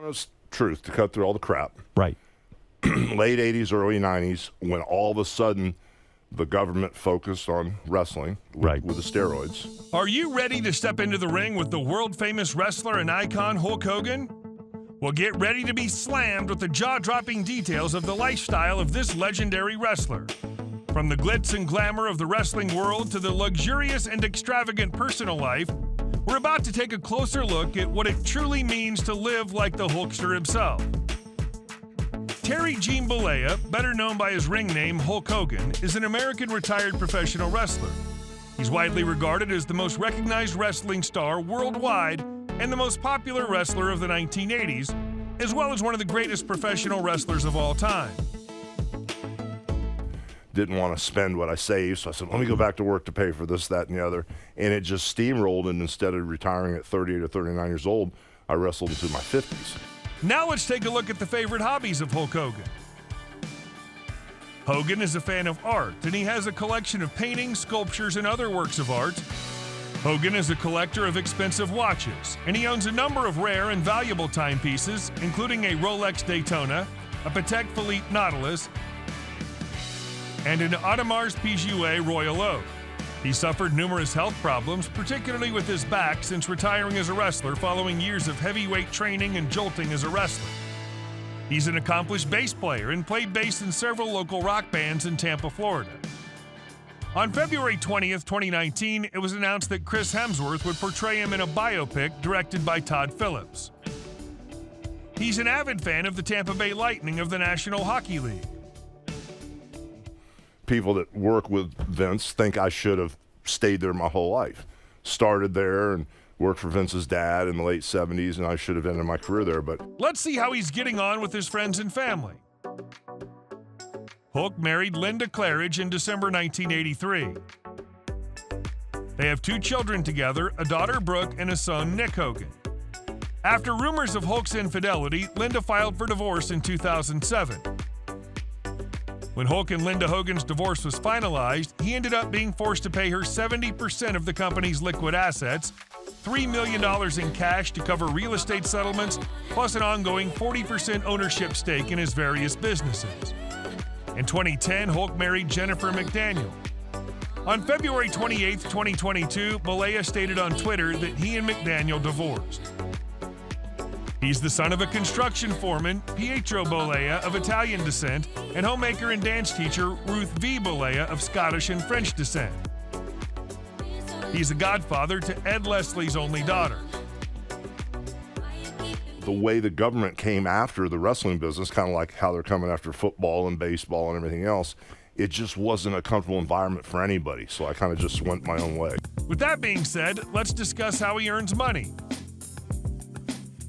Honest truth, to cut through all the crap. Right. Late 80s, early 90s, when all of a sudden the government focused on wrestling with the steroids. Are you ready to step into the ring with the world-famous wrestler and icon Hulk Hogan? Well, get ready to be slammed with the jaw-dropping details of the lifestyle of this legendary wrestler. From the glitz and glamour of the wrestling world to the luxurious and extravagant personal life, we're about to take a closer look at what it truly means to live like the Hulkster himself. Terry Gene Bollea, better known by his ring name Hulk Hogan, is an American retired professional wrestler. He's widely regarded as the most recognized wrestling star worldwide and the most popular wrestler of the 1980s, as well as one of the greatest professional wrestlers of all time. Didn't want to spend what I saved, so I said, let me go back to work to pay for this, that, and the other. And it just steamrolled, and instead of retiring at 38 or 39 years old, I wrestled into my 50s. Now let's take a look at the favorite hobbies of Hulk Hogan. Hogan is a fan of art, and he has a collection of paintings, sculptures, and other works of art. Hogan is a collector of expensive watches, and he owns a number of rare and valuable timepieces, including a Rolex Daytona, a Patek Philippe Nautilus, and an Audemars Piguet Royal Oak. He suffered numerous health problems, particularly with his back, since retiring as a wrestler following years of heavyweight training and jolting as a wrestler. He's an accomplished bass player and played bass in several local rock bands in Tampa, Florida. On February 20th, 2019, it was announced that Chris Hemsworth would portray him in a biopic directed by Todd Phillips. He's an avid fan of the Tampa Bay Lightning of the National Hockey League. People that work with Vince think I should have stayed there my whole life. Started there and worked for Vince's dad in the late 70s, and I should have ended my career there. But let's see how he's getting on with his friends and family. Hulk married Linda Claridge in December 1983. They have 2 children together, a daughter Brooke and a son Nick Hogan. After rumors of Hulk's infidelity, Linda filed for divorce in 2007. When Hulk and Linda Hogan's divorce was finalized, he ended up being forced to pay her 70% of the company's liquid assets, $3 million in cash to cover real estate settlements, plus an ongoing 40% ownership stake in his various businesses. In 2010, Hulk married Jennifer McDaniel. On February 28, 2022, Bollea stated on Twitter that he and McDaniel divorced. He's the son of a construction foreman, Pietro Bollea, of Italian descent, and homemaker and dance teacher Ruth V. Bollea, of Scottish and French descent. He's a godfather to Ed Leslie's only daughter. the way the government came after the wrestling business, kind of like how they're coming after football and baseball and everything else, it just wasn't a comfortable environment for anybody. So I kind of just went my own way. With that being said, let's discuss how he earns money.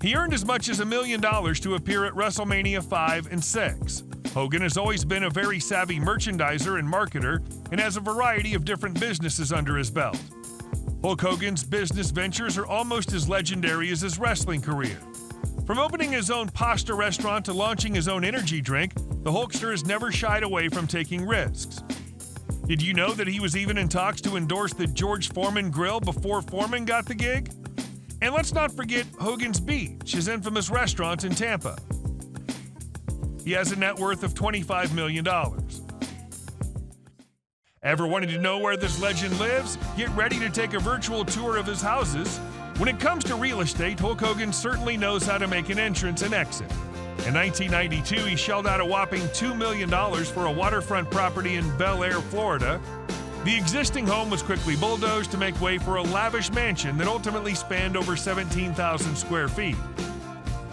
He earned as much as $1 million to appear at WrestleMania 5 and 6. Hogan has always been a very savvy merchandiser and marketer and has a variety of different businesses under his belt. Hulk Hogan's business ventures are almost as legendary as his wrestling career. From opening his own pasta restaurant to launching his own energy drink, the Hulkster has never shied away from taking risks. Did you know that he was even in talks to endorse the George Foreman Grill before Foreman got the gig? And let's not forget Hogan's Beach, his infamous restaurant in Tampa. He has a net worth of $25 million. Ever wanted to know where this legend lives? Get ready to take a virtual tour of his houses. When it comes to real estate, Hulk Hogan certainly knows how to make an entrance and exit. In 1992, he shelled out a whopping $2 million for a waterfront property in Bel Air, Florida. The existing home was quickly bulldozed to make way for a lavish mansion that ultimately spanned over 17,000 square feet.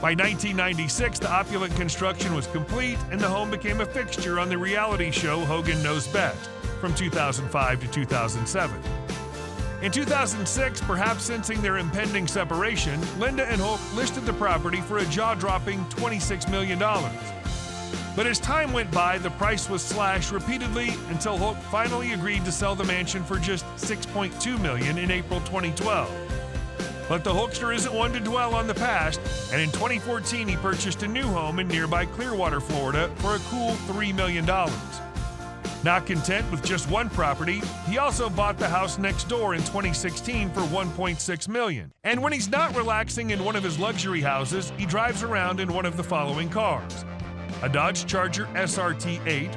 By 1996, the opulent construction was complete, and the home became a fixture on the reality show Hogan Knows Best from 2005 to 2007. In 2006, perhaps sensing their impending separation, Linda and Hulk listed the property for a jaw-dropping $26 million. But as time went by, the price was slashed repeatedly until Hulk finally agreed to sell the mansion for just $6.2 million in April 2012. But the Hulkster isn't one to dwell on the past, and in 2014 he purchased a new home in nearby Clearwater, Florida for a cool $3 million. Not content with just one property, he also bought the house next door in 2016 for $1.6 million. And when he's not relaxing in one of his luxury houses, he drives around in one of the following cars: a Dodge Charger SRT 8,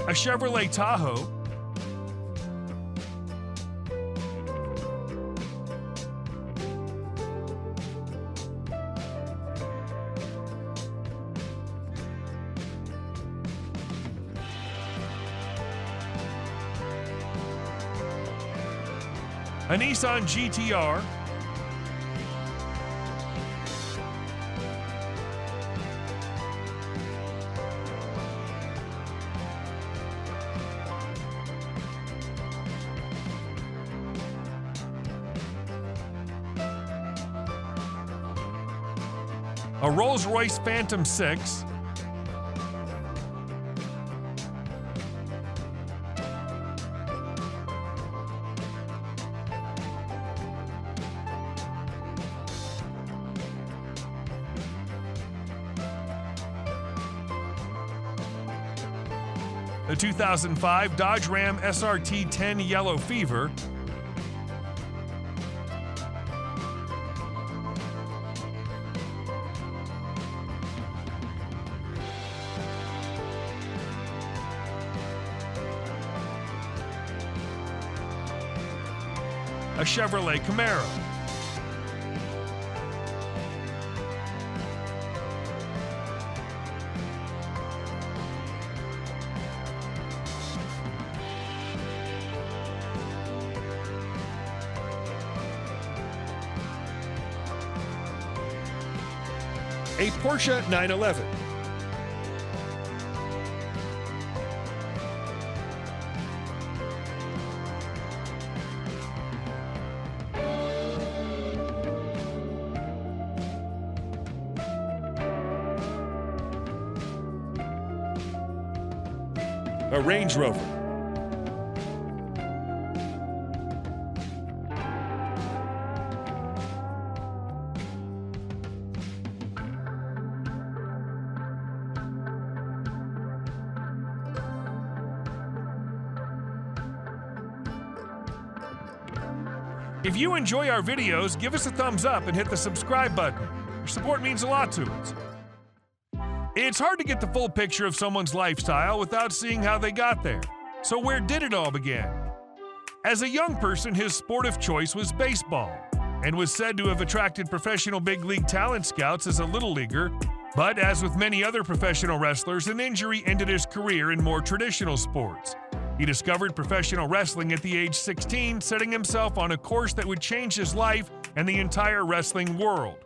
a Chevrolet Tahoe, a Nissan GTR, a Rolls-Royce Phantom 6, the 2005 Dodge Ram SRT 10 Yellow Fever, a Chevrolet Camaro, a Porsche 911, a Range Rover, If you enjoy our videos, give us a thumbs up and hit the subscribe button. Your support means a lot to us. It's hard to get the full picture of someone's lifestyle without seeing how they got there. So where did it all begin? As a young person, his sport of choice was baseball, and was said to have attracted professional big league talent scouts as a little leaguer. But as with many other professional wrestlers, an injury ended his career in more traditional sports. He discovered professional wrestling at the age 16, setting himself on a course that would change his life and the entire wrestling world.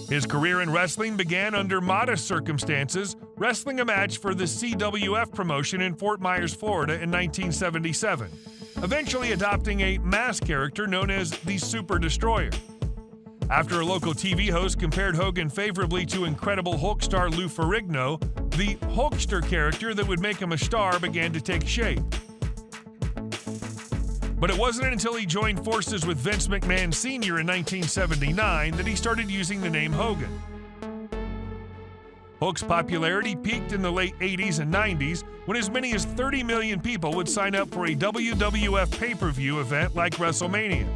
His career in wrestling began under modest circumstances, wrestling a match for the CWF promotion in Fort Myers, Florida in 1977, eventually adopting a mask character known as the Super Destroyer. After a local TV host compared Hogan favorably to Incredible Hulk star Lou Ferrigno, the Hulkster character that would make him a star began to take shape. But it wasn't until he joined forces with Vince McMahon Sr. in 1979 that he started using the name Hogan. Hulk's popularity peaked in the late 80s and 90s when as many as 30 million people would sign up for a WWF pay-per-view event like WrestleMania.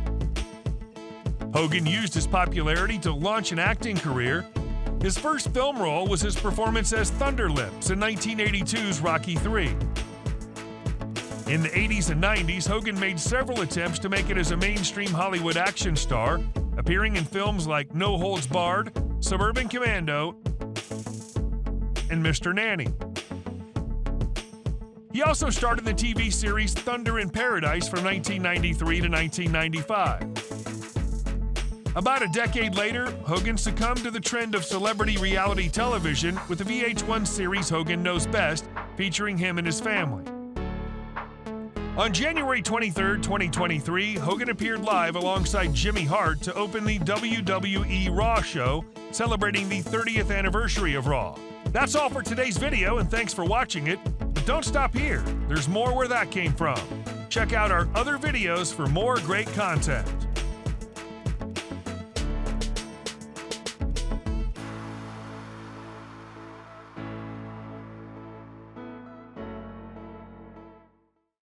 Hogan used his popularity to launch an acting career. His first film role was his performance as Thunder Lips in 1982's Rocky III. In the 80s and 90s, Hogan made several attempts to make it as a mainstream Hollywood action star, appearing in films like No Holds Barred, Suburban Commando, and Mr. Nanny. He also starred in the TV series Thunder in Paradise from 1993 to 1995. About a decade later, Hogan succumbed to the trend of celebrity reality television with the VH1 series Hogan Knows Best, featuring him and his family. On January 23, 2023, Hogan appeared live alongside Jimmy Hart to open the WWE Raw show, celebrating the 30th anniversary of Raw. That's all for today's video, and thanks for watching it. But don't stop here. There's more where that came from. Check out our other videos for more great content.